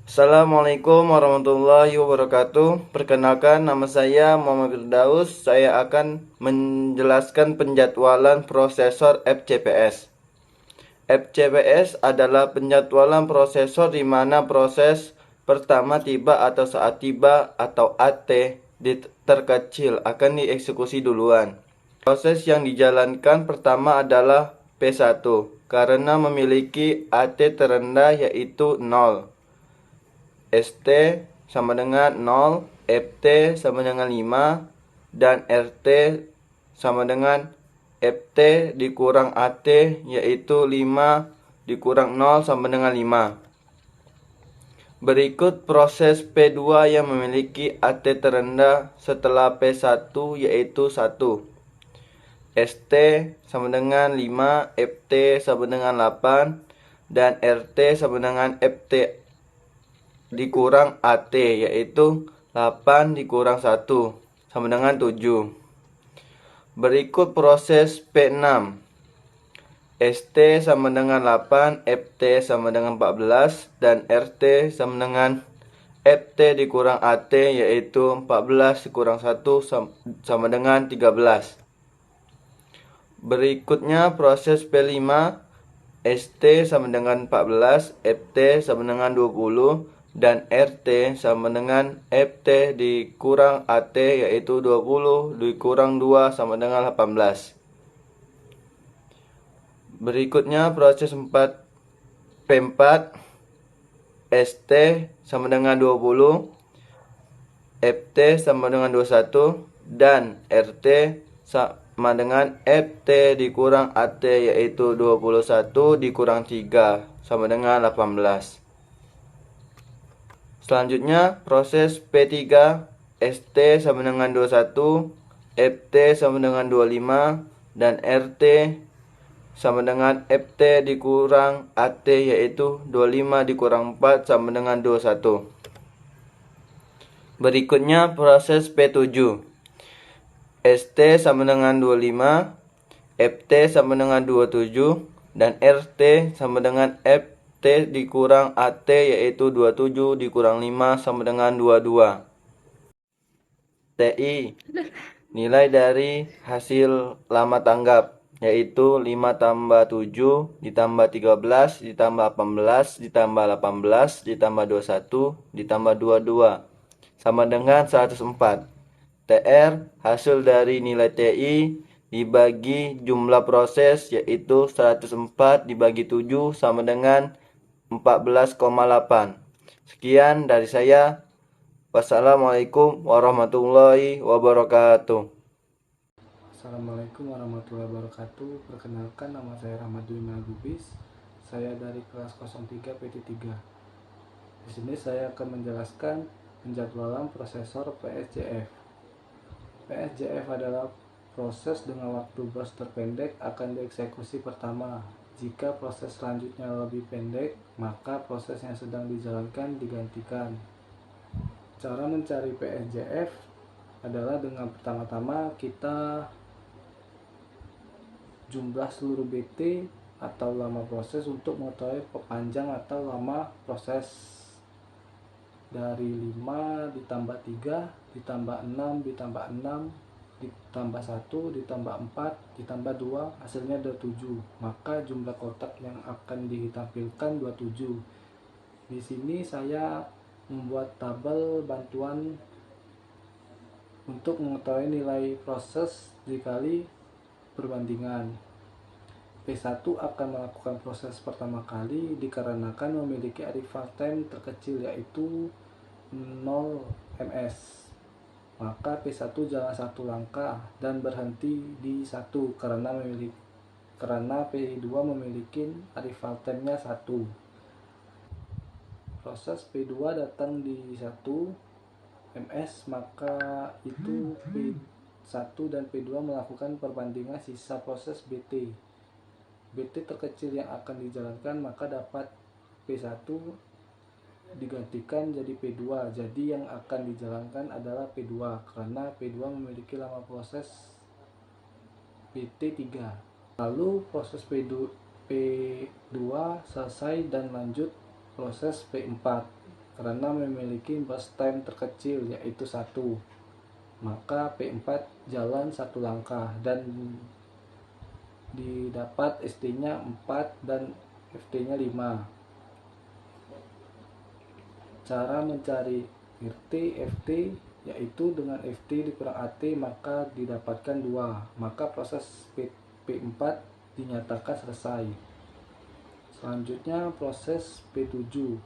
Assalamualaikum warahmatullahi wabarakatuh. Perkenalkan, nama saya Muhammad Firdaus. Saya akan menjelaskan penjadwalan prosesor FCPS. FCPS adalah penjadwalan prosesor di mana proses pertama tiba atau saat tiba atau AT terkecil akan dieksekusi duluan. Proses yang dijalankan pertama adalah P1 karena memiliki AT terendah yaitu 0. ST sama dengan 0, FT sama dengan 5, dan RT sama dengan FT dikurang AT yaitu 5 dikurang 0 sama dengan 5. Berikut proses P2 yang memiliki AT terendah setelah P1 yaitu 1. ST sama dengan 5, FT sama dengan 8, dan RT sama dengan FT dikurang AT yaitu 8 dikurang 1 sama dengan 7. Berikut proses P6. ST sama dengan 8, FT sama dengan 14, dan RT sama dengan FT dikurang AT yaitu 14 dikurang 1 sama dengan 13. Berikutnya proses P5. ST sama dengan 14, FT sama dengan 20, dan RT sama dengan FT dikurang AT yaitu 20 dikurang 2 sama dengan 18. Berikutnya proses P4. ST sama dengan 20, FT sama dengan 21, dan RT sama dengan FT dikurang AT yaitu 21 dikurang 3 sama dengan 18. Selanjutnya proses P3. ST sama dengan 21, FT sama dengan 25, dan RT sama dengan FT dikurang AT yaitu 25 dikurang 4 sama dengan 21. Berikutnya proses P7. ST sama dengan 25, FT sama dengan 27, dan RT sama dengan FT dikurang AT yaitu 27 dikurang 5 sama dengan 22. TI, nilai dari hasil lama tanggap yaitu 5 tambah 7 ditambah 13 ditambah 18 ditambah 18 ditambah 21 ditambah 22 sama dengan 104. TR, hasil dari nilai TI dibagi jumlah proses yaitu 104 dibagi 7 sama dengan 14,8. Sekian dari saya. Wassalamualaikum warahmatullahi wabarakatuh. Assalamualaikum warahmatullahi wabarakatuh. Perkenalkan, nama saya Rahmadudin Lubis. Saya dari kelas 03 PT3. Di sini saya akan menjelaskan penjadwalan prosesor PSJF. PSJF adalah proses dengan waktu burst terpendek akan dieksekusi pertama. Jika proses selanjutnya lebih pendek, maka proses yang sedang dijalankan digantikan. Cara mencari PSJF adalah dengan pertama-tama kita jumlah seluruh BT atau lama proses untuk mengetahui panjang atau lama proses. Dari 5 ditambah 3 ditambah 6 ditambah 6 ditambah 1 ditambah 4 ditambah 2 hasilnya 27. Maka jumlah kotak yang akan ditampilkan 27. Di sini saya membuat tabel bantuan untuk mengetahui nilai proses dikali perbandingan. P1 akan melakukan proses pertama kali dikarenakan memiliki arrival time terkecil yaitu 0 ms. Maka P1 jalan satu langkah dan berhenti di 1 karena P2 memiliki arrival time-nya 1. Proses P2 datang di 1 ms, maka itu P1 dan P2 melakukan perbandingan sisa proses BT. BT terkecil yang akan dijalankan, maka dapat P1 digantikan jadi P2. Jadi yang akan dijalankan adalah P2 karena P2 memiliki lama proses BT 3. Lalu proses P2 selesai dan lanjut proses P4. karena memiliki burst time terkecil yaitu 1. Maka P4 jalan 1 langkah dan didapat ST-nya 4 dan FT-nya 5. Cara mencari RT FT yaitu dengan FT dikurang AT maka didapatkan 2. Maka proses P4 dinyatakan selesai. Selanjutnya proses P7,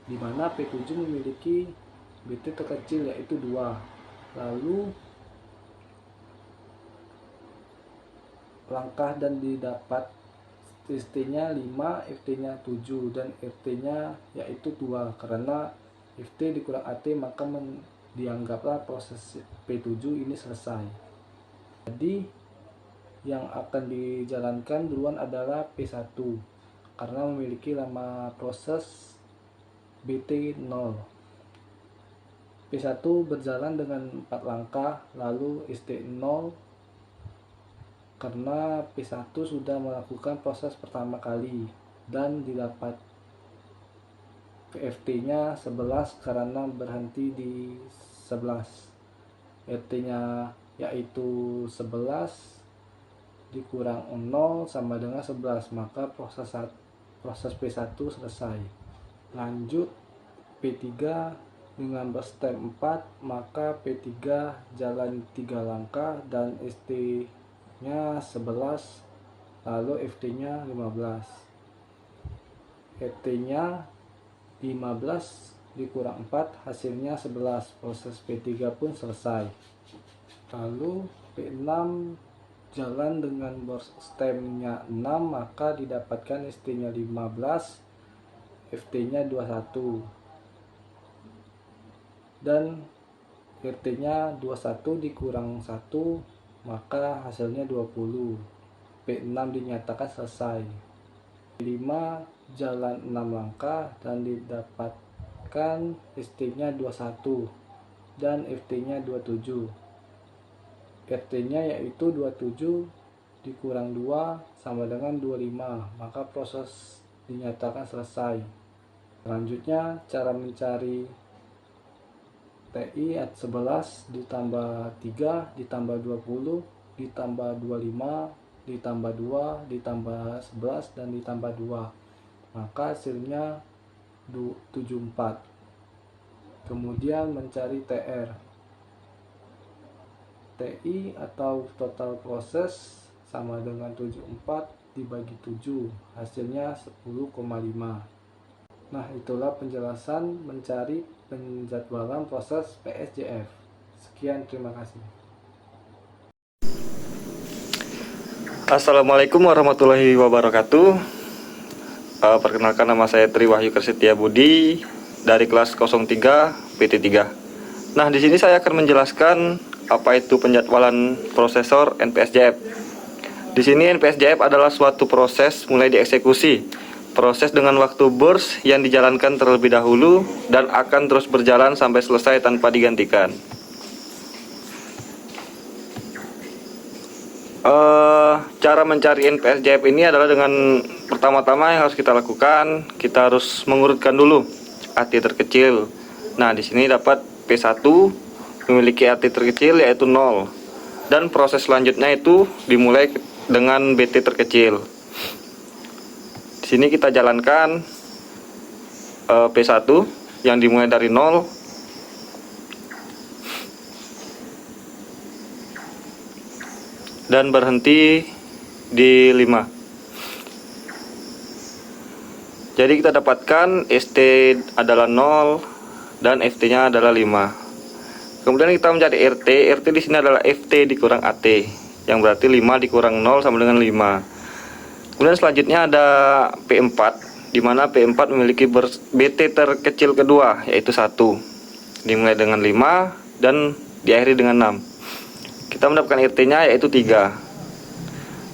di mana P7 memiliki BT terkecil yaitu 2. Lalu langkah dan didapat ST-nya 5, FT-nya 7 dan RT-nya yaitu 2. Karena FT dikurang AT maka dianggaplah proses P7 ini selesai. Jadi yang akan dijalankan duluan adalah P1 karena memiliki lama proses BT 0. P1 berjalan dengan 4 langkah, lalu ST 0 karena P1 sudah melakukan proses pertama kali dan didapat FT-nya 11 karena berhenti di 11. RT-nya yaitu 11 dikurang 0 sama dengan 11, maka proses P1 selesai. Lanjut P3 dengan burst time 4, maka P3 jalan 3 langkah dan ST-nya 11 lalu FT-nya 15. FT-nya 15 dikurang 4 hasilnya 11. Proses P3 pun selesai. Lalu P6 jalan dengan burst time-nya 6, maka didapatkan ST-nya 15, FT-nya 21 dan RT-nya 21 dikurang 1, maka hasilnya 20. P6 dinyatakan selesai. P5 jalan 6 langkah dan didapatkan ST-nya 21 dan FT-nya 27. RT-nya yaitu 27 dikurang 2 sama dengan 25, maka proses dinyatakan selesai. Selanjutnya cara mencari TI at 11 ditambah 3 ditambah 20 ditambah 25 ditambah 2 ditambah 11 dan ditambah 2, maka hasilnya 74. Kemudian mencari TI atau total proses sama dengan 74 dibagi 7, hasilnya 10,5. Nah, itulah penjelasan mencari penjadwalan proses PSJF. Sekian, terima kasih. Assalamualaikum warahmatullahi wabarakatuh. Perkenalkan, nama saya Tri Wahyu Kersetia Budi dari kelas 03 PT3. Nah, di sini saya akan menjelaskan apa itu penjadwalan prosesor NPSJF. Di sini NPSJF adalah suatu proses mulai dieksekusi. Proses dengan waktu burst yang dijalankan terlebih dahulu dan akan terus berjalan sampai selesai tanpa digantikan. Cara mencari NPSJF ini adalah dengan pertama-tama yang harus kita lakukan, kita harus mengurutkan dulu AT terkecil. Nah, di sini dapat P1 memiliki AT terkecil yaitu 0, dan proses selanjutnya itu dimulai dengan BT terkecil. Di sini kita jalankan P1 yang dimulai dari 0 dan berhenti di 5. Jadi kita dapatkan ST adalah 0 dan FT-nya adalah 5. Kemudian kita mencari RT. RT di sini adalah FT dikurang AT, yang berarti 5 dikurang 0 sama dengan 5. Kemudian selanjutnya ada P4, di mana P4 memiliki BT terkecil kedua yaitu 1. Dimulai dengan 5 dan diakhiri dengan 6. Kita mendapatkan RT-nya yaitu 3.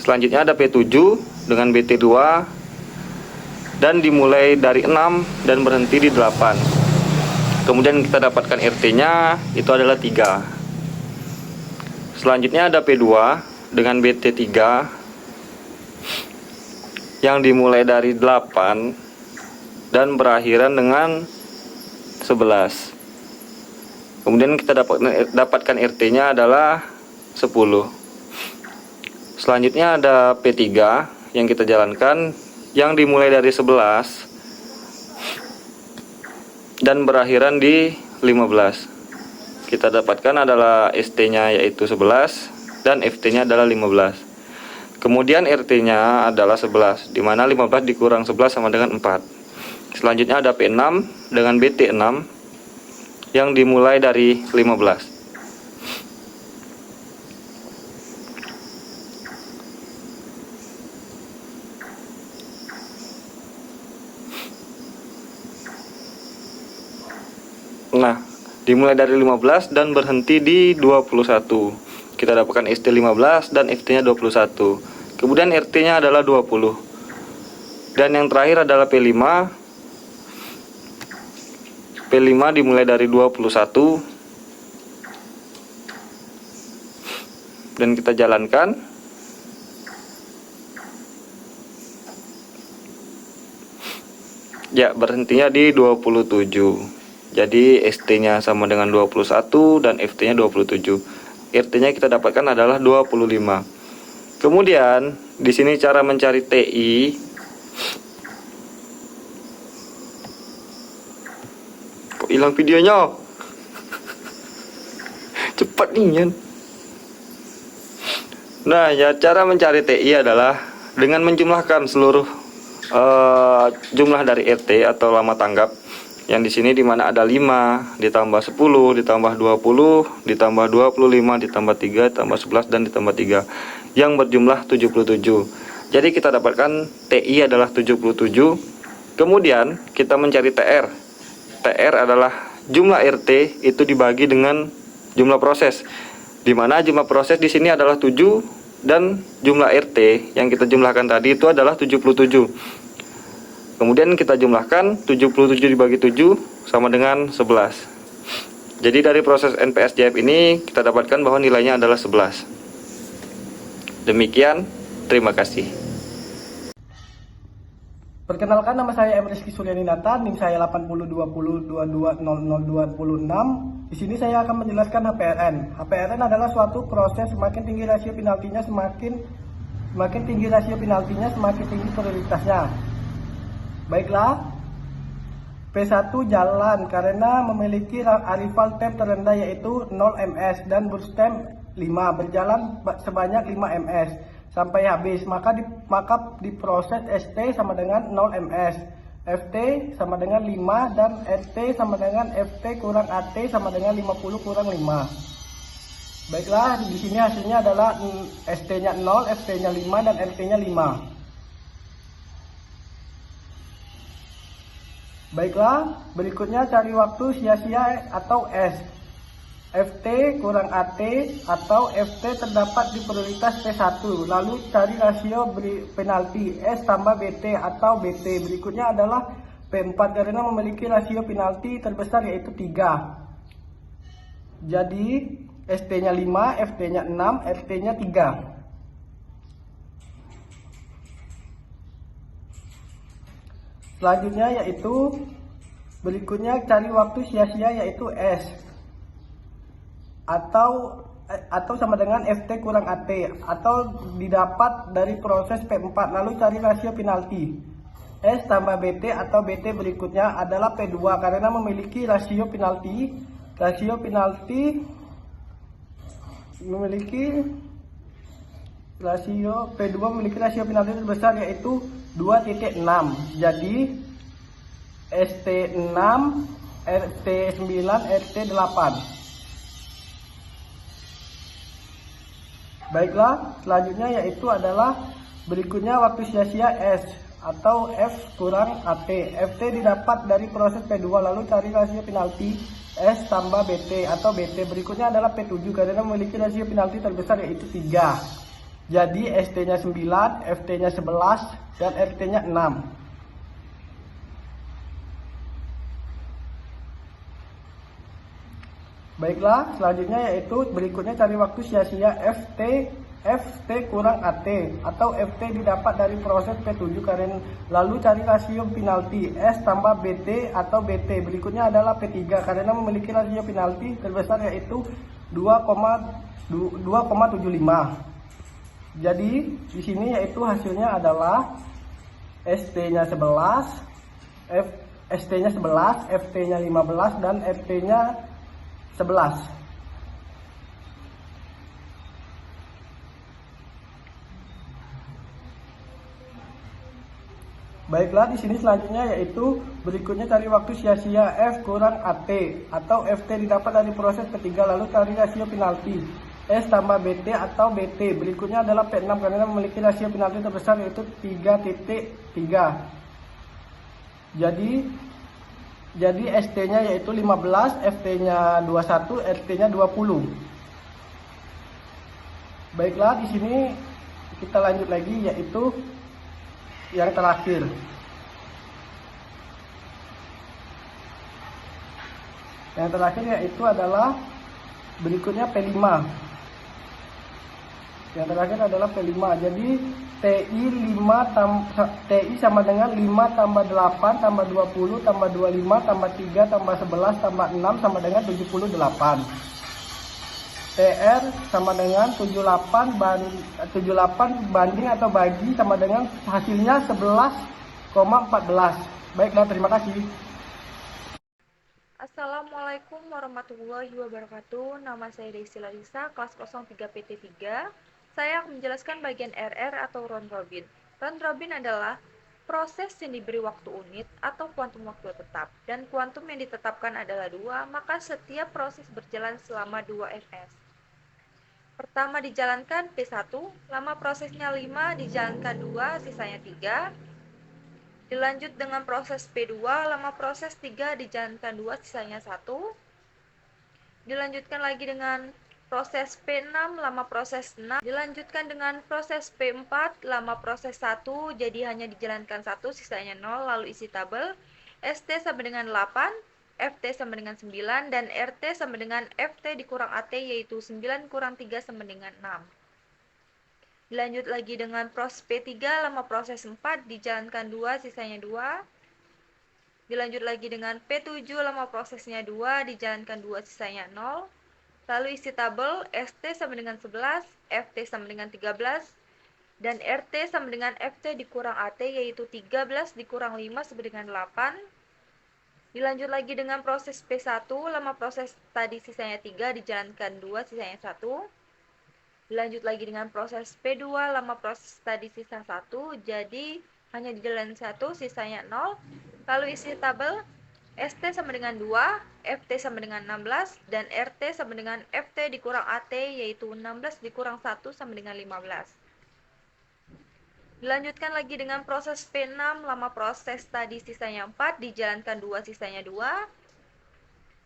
Selanjutnya ada P7 dengan BT 2 dan dimulai dari 6 dan berhenti di 8. Kemudian kita dapatkan RT-nya itu adalah 3. Selanjutnya ada P2 dengan BT 3 yang dimulai dari 8 dan berakhiran dengan 11. Kemudian kita dapatkan RT-nya adalah 10. Selanjutnya ada P3 yang kita jalankan, yang dimulai dari 11 dan berakhiran di 15. Kita dapatkan adalah ST-nya yaitu 11 dan FT-nya adalah 15. Kemudian RT-nya adalah 11, di mana 15 dikurang 11 sama dengan 4. Selanjutnya ada P6 dengan BT6 yang dimulai dari 15. Nah, dimulai dari 15 dan berhenti di 21. Kita dapatkan ST 15 dan FT-nya 21. Kemudian RT-nya adalah 20. Dan yang terakhir adalah P5. P5 dimulai dari 21 dan kita jalankan. Ya, berhentinya di 27. Jadi ST-nya sama dengan 21 dan FT-nya 27. RT-nya kita dapatkan adalah 25. Kemudian di sini cara mencari TI. Kok hilang videonya? Cepat nih, Yan. Nah, ya cara mencari TI adalah dengan menjumlahkan seluruh jumlah dari RT atau lama tanggap. Yang di sini dimana ada 5 ditambah 10 ditambah 20 ditambah 25 ditambah 3 ditambah 11 dan ditambah 3 yang berjumlah 77. Jadi kita dapatkan TI adalah 77. Kemudian kita mencari TR. TR adalah jumlah RT itu dibagi dengan jumlah proses, dimana jumlah proses di sini adalah 7 dan jumlah RT yang kita jumlahkan tadi itu adalah 77. Kemudian kita jumlahkan 77 dibagi 7 sama dengan 11. Jadi dari proses NPS-JF ini kita dapatkan bahwa nilainya adalah 11. Demikian, terima kasih. Perkenalkan, nama saya M. Rizky Suryaninata, NIM saya 8020220026. Di sini saya akan menjelaskan HPRN. HPRN adalah suatu proses semakin tinggi rasio penaltinya semakin tinggi rasio penaltinya semakin tinggi prioritasnya. Baiklah, P1 jalan karena memiliki arrival time terendah yaitu 0 ms dan burst time 5, berjalan sebanyak 5 ms sampai habis, maka diproses ST sama dengan 0 ms, FT sama dengan 5 dan RT sama dengan FT kurang AT sama dengan 50 kurang 5. Baiklah, di sini hasilnya adalah ST-nya 0, FT-nya 5 dan RT-nya 5. Baiklah, berikutnya cari waktu sia-sia atau S. FT kurang AT atau FT terdapat di prioritas P1. Lalu cari rasio penalti S tambah BT atau BT. Berikutnya adalah P4 karena memiliki rasio penalti terbesar yaitu 3. Jadi ST-nya 5, FT-nya 6, RT-nya 3. Selanjutnya yaitu berikutnya cari waktu sia-sia yaitu S atau sama dengan FT kurang AT atau didapat dari proses P4. Lalu cari rasio penalti S tambah BT atau BT berikutnya adalah P2 karena memiliki rasio penalti P2 memiliki rasio penalti terbesar yaitu 2.6. Jadi ST6, RT9, RT8. Baiklah, selanjutnya yaitu adalah berikutnya waktu sia-sia S atau F kurang AT. FT didapat dari proses P2, lalu cari rasio penalti S tambah BT atau BT. Berikutnya adalah P7 karena memiliki rasio penalti terbesar yaitu 3. Jadi ST-nya 9, FT-nya 11, dan RT-nya 6. Baiklah, selanjutnya yaitu berikutnya cari waktu sia-sia FT FT kurang AT atau FT didapat dari proses P7 karena lalu cari rasio penalti S tambah BT atau BT. Berikutnya adalah P3 karena memiliki rasio penalti terbesar yaitu 2,75. Jadi di sini yaitu hasilnya adalah ST-nya 11, ST-nya 11, FT-nya 15 dan FT-nya 11. Baiklah, di sini selanjutnya yaitu berikutnya cari waktu sia-sia F kurang AT atau FT didapat dari proses ketiga lalu cari rasio penalti S tambah BT atau BT. Berikutnya adalah P6 karena memiliki rasio penalti terbesar yaitu 3,3. Jadi ST-nya yaitu 15, FT-nya 21, RT-nya 20. Baiklah, di sini kita lanjut lagi yaitu yang terakhir. Yang terakhir yaitu adalah berikutnya P5. Yang terakhir adalah P5. Jadi TI sama dengan 5 tambah 8 tambah 20 tambah 25 tambah 3 tambah 11 tambah 6 sama dengan 78. TR sama dengan 78 banding atau bagi sama dengan hasilnya 11,14. Baiklah, terima kasih. Assalamualaikum warahmatullahi wabarakatuh. Nama saya Desi Larissa, kelas 03 PT3. Saya akan menjelaskan bagian RR atau round robin. Round robin adalah proses yang diberi waktu unit atau kuantum waktu tetap, dan kuantum yang ditetapkan adalah 2, maka setiap proses berjalan selama 2 fs. Pertama dijalankan P1, lama prosesnya 5, dijalankan 2, sisanya 3. Dilanjut dengan proses P2, lama proses 3, dijalankan 2, sisanya 1. Dilanjutkan lagi dengan proses P6, lama proses 6. Dilanjutkan dengan proses P4, lama proses 1, jadi hanya dijalankan 1, sisanya 0, lalu isi tabel. ST sama dengan 8, FT sama dengan 9, dan RT sama dengan FT dikurang AT, yaitu 9 kurang 3 sama dengan 6. Dilanjut lagi dengan proses P3, lama proses 4, dijalankan 2, sisanya 2. Dilanjut lagi dengan P7, lama prosesnya 2, dijalankan 2, sisanya 0. Lalu isi tabel, ST sama dengan 11, FT sama dengan 13, dan RT sama dengan FT dikurang AT, yaitu 13 dikurang 5 sama dengan 8. Dilanjut lagi dengan proses P1, lama proses tadi sisanya 3, dijalankan 2, sisanya 1. Dilanjut lagi dengan proses P2, lama proses tadi sisa 1, jadi hanya dijalankan 1, sisanya 0. Lalu isi tabel, ST sama dengan 2, FT sama dengan 16, dan RT sama dengan FT dikurang AT, yaitu 16 dikurang 1 sama dengan 15. Dilanjutkan lagi dengan proses P6, lama proses tadi sisanya 4, dijalankan 2, sisanya 2.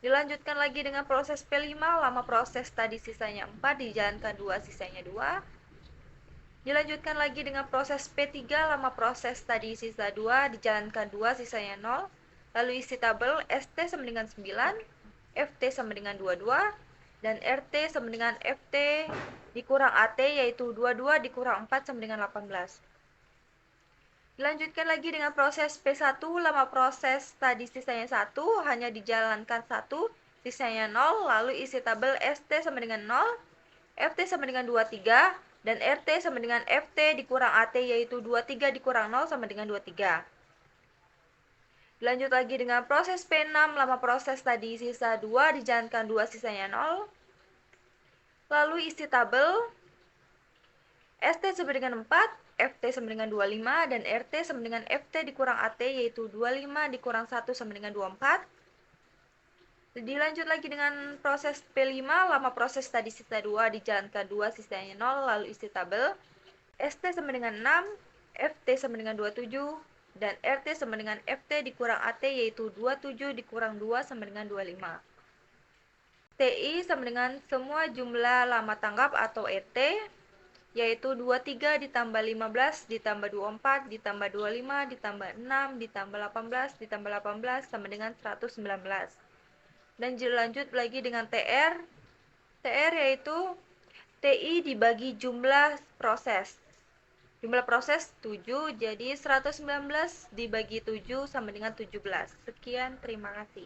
Dilanjutkan lagi dengan proses P5, lama proses tadi sisanya 4, dijalankan 2, sisanya 2. Dilanjutkan lagi dengan proses P3, lama proses tadi sisa 2, dijalankan 2, sisanya 0. Lalu isi tabel, ST sama dengan 9, FT sama dengan 22, dan RT sama dengan FT dikurang AT, yaitu 22 dikurang 4 sama dengan 18. Dilanjutkan lagi dengan proses P1, lama proses tadi sisanya 1, hanya dijalankan 1, sisanya 0, lalu isi tabel ST sama dengan 0, FT sama dengan 23, dan RT sama dengan FT dikurang AT, yaitu 23 dikurang 0 sama dengan 23. Dilanjut lagi dengan proses P6, lama proses tadi sisa 2, dijalankan 2, sisanya 0. Lalu isi tabel, ST sama dengan 4, FT sama dengan 25, dan RT sama dengan FT dikurang AT, yaitu 25 dikurang 1 sama dengan 24. Dilanjut lagi dengan proses P5, lama proses tadi sisa 2, dijalankan 2, sisanya 0, lalu isi tabel, ST sama dengan 6, FT sama dengan 27, dan RT sama dengan FT dikurang AT, yaitu 27 dikurang 2 sama dengan 25. TI sama dengan semua jumlah lama tanggap atau RT, yaitu 23 ditambah 15 ditambah 24 ditambah 25 ditambah 6 ditambah 18 ditambah 18 sama dengan 119. Dan dilanjut lagi dengan TR. TR yaitu TI dibagi jumlah proses. Jumlah proses 7, jadi 119 dibagi 7 sama dengan 17. Sekian, terima kasih.